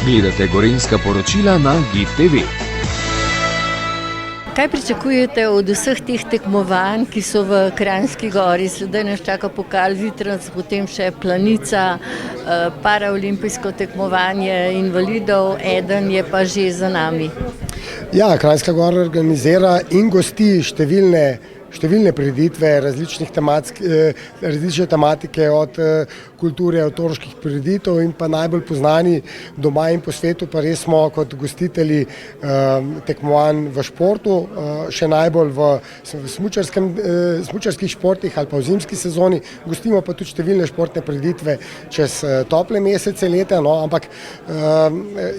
Gledate Gorenjska poročila na GIF TV. Kaj pričakujete od vseh teh tekmovanj, ki so v Kranjski Gori? Sedaj nas čaka pokal Vitranc, potem še Planica, paraolimpijsko tekmovanje invalidov, eden je pa že za nami. Ja, Kranjska Gora organizira in gosti številne prireditve, različne tematike, od kulture, avtorskih prireditev in pa najbolj poznani doma in po svetu pa res smo kot gostitelji tekmovanj v športu, še najbolj v smučarskih športih ali pa v zimski sezoni. Gostimo pa tudi številne športne prireditve čez tople mesece leta, ampak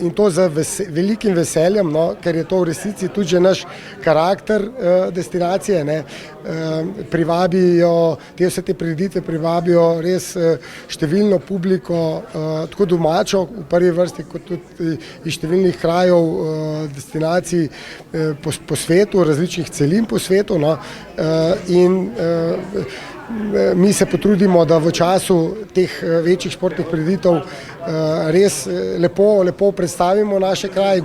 in to z velikim veseljem, ker je to v resnici tudi že naš karakter destinacije, vse te prireditve privabijo res številno publiko, tako domačo v prvi vrsti, kot tudi iz številnih krajev, destinacij po svetu, različnih celin po svetu, in mi se potrudimo, da v času teh večjih športnih prireditev res lepo predstavimo naše kraje,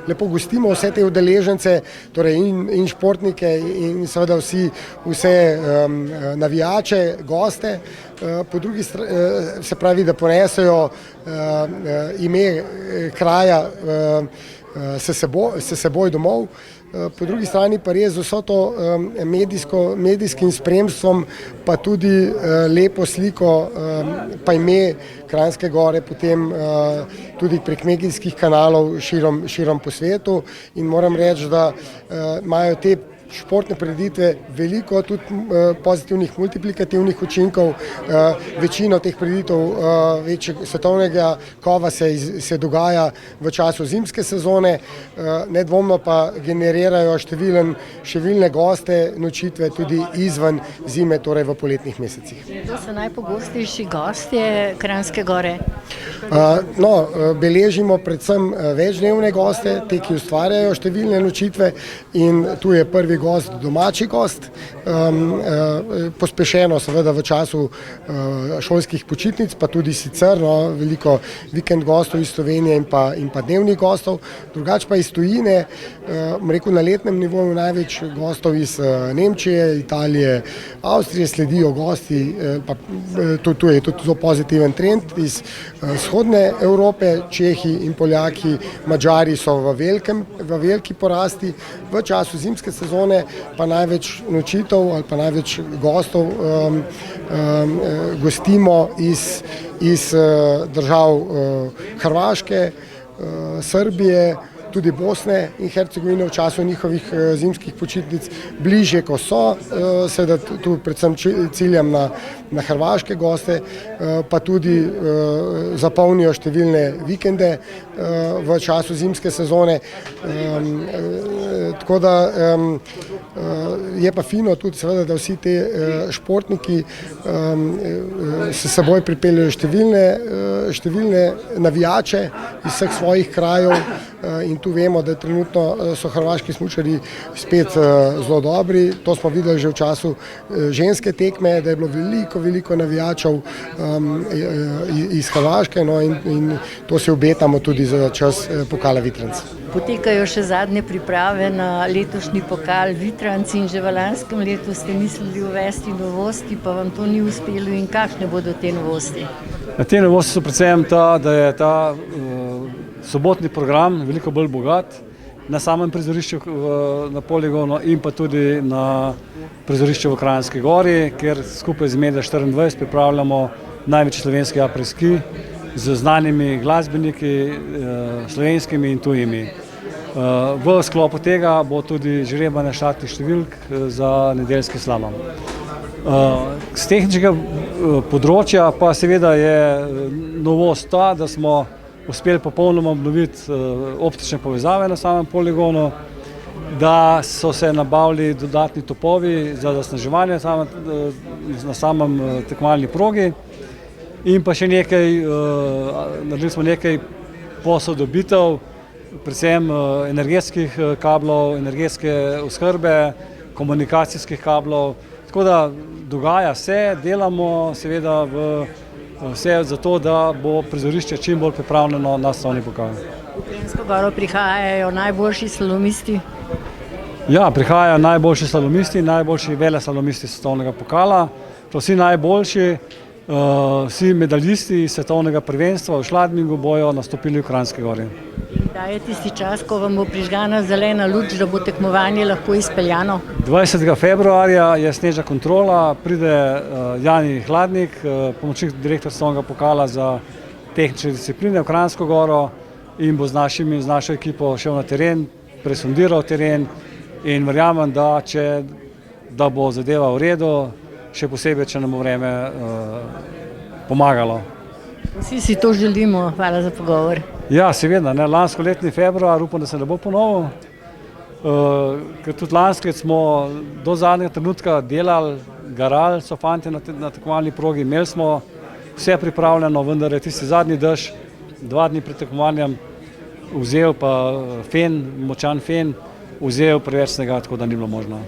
lepo gostimo vse te udeležence, torej in športnike in seveda vse navijače, goste, po drugi strani se pravi, da ponesejo ime kraja s seboj domov. Po drugi strani pa res z vso to medijskim spremstvom pa tudi lepo sliko pa ime Kranjske Gore potem tudi prek medijskih kanalov širom po svetu in moram reči, da imajo te športne prireditve veliko tudi pozitivnih multiplikativnih učinkov. Večino teh prireditev večjega svetovnega kova se dogaja v času zimske sezone, nedvomno pa generirajo številne goste, nočitve tudi izven zime, torej v poletnih mesecih. Kdo so najpogostejši gostje Kranjske Gore? Beležimo predvsem večdnevne goste, te, ki ustvarjajo številne nočitve in tu je prvi gost, domači gost, pospešeno seveda v času šolskih počitnic, pa tudi sicer veliko vikend gostov iz Slovenije in pa dnevnih gostov, drugače pa iz tujine, na letnem nivoju največ gostov iz Nemčije, Italije, Avstrije, sledijo gosti, pa tu je tudi zelo pozitiven trend iz vzhodne Evrope, Čehi in Poljaki, Madžari so v veliki porasti, v času zimske sezone pa največ nočitev ali pa največ gostov gostimo iz držav Hrvaške, Srbije, tudi Bosne in Hercegovine v času njihovih zimskih počitnic, bližje, ko so, seveda tu predvsem ciljam na hrvaške goste, pa tudi zapolnijo številne vikende v času zimske sezone. Tako da je pa fino tudi seveda, da vsi te športniki s seboj pripeljejo številne navijače iz vseh svojih krajev in tu vemo, da trenutno so hrvaški smučarji spet zelo dobri. To smo videli že v času ženske tekme, da je bilo veliko navijačev iz Hrvaške in to se obetamo tudi za čas pokala Vitranc. Potekajo še zadnje priprave na letošnji pokal Vitranc in že v lanskem letu ste mislili uvesti novosti, pa vam to ni uspelo in kakšne bodo te novosti? Te novosti so predvsem da je ta sobotni program veliko bolj bogat na samem prizorišču na poligonu in pa tudi na prizorišču v Kranjski Gori, kjer skupaj z Media 24 pripravljamo največji slovenski apres-ski z znanimi glasbeniki, slovenskimi in tujimi. V sklopu tega bo tudi žrebanje štartnih številk za nedeljski slalom. Z tehničnega področja pa seveda je novost ta, da smo uspeli popolnoma obnoviti optične povezave na samem poligonu, da so se nabavili dodatni topovi za zasneževanje na samem tekmovalni progi in pa še naredili smo nekaj posodobitev, predvsem energetskih kablov, energetske oskrbe, komunikacijskih kablov, tako da dogaja se, delamo seveda v Vse zato, da bo prizorišče čim bolj pripravljeno na svetovni pokal. V Kranjsko Goro prihajajo najboljši slalomisti. Ja, prihajajo najboljši slalomisti, najboljši veleslalomisti svetovnega pokala. Vsi najboljši, vsi medaljisti svetovnega prvenstva v Schladmingu bojo nastopili v Kranjski Gori. Kdaj je tisti čas, ko vam bo prižgana zelena luč, da bo tekmovanje lahko izpeljano? 20. februarja je snežna kontrola, pride Jani Hladnik, pomočnik direktor svetovnega pokala za tehnične discipline v Kranjsko Goro in bo z našo ekipo šel na teren, presondiral teren in verjamem, da bo zadeva v redu, še posebej, če nam bo vreme pomagalo. Vsi si to želimo, hvala za pogovor. Ja, seveda, lansko letni februar, upam, da se ne bo ponovil, ker tudi lansko let smo do zadnjega trenutka delali, garali so fantje na tekmovalni progi, imeli smo vse pripravljeno, vendar je tisti zadnji dež 2 dni pred tekmovanjem vzel pa močan fen, vzel preveč snega, tako da ni bilo možno.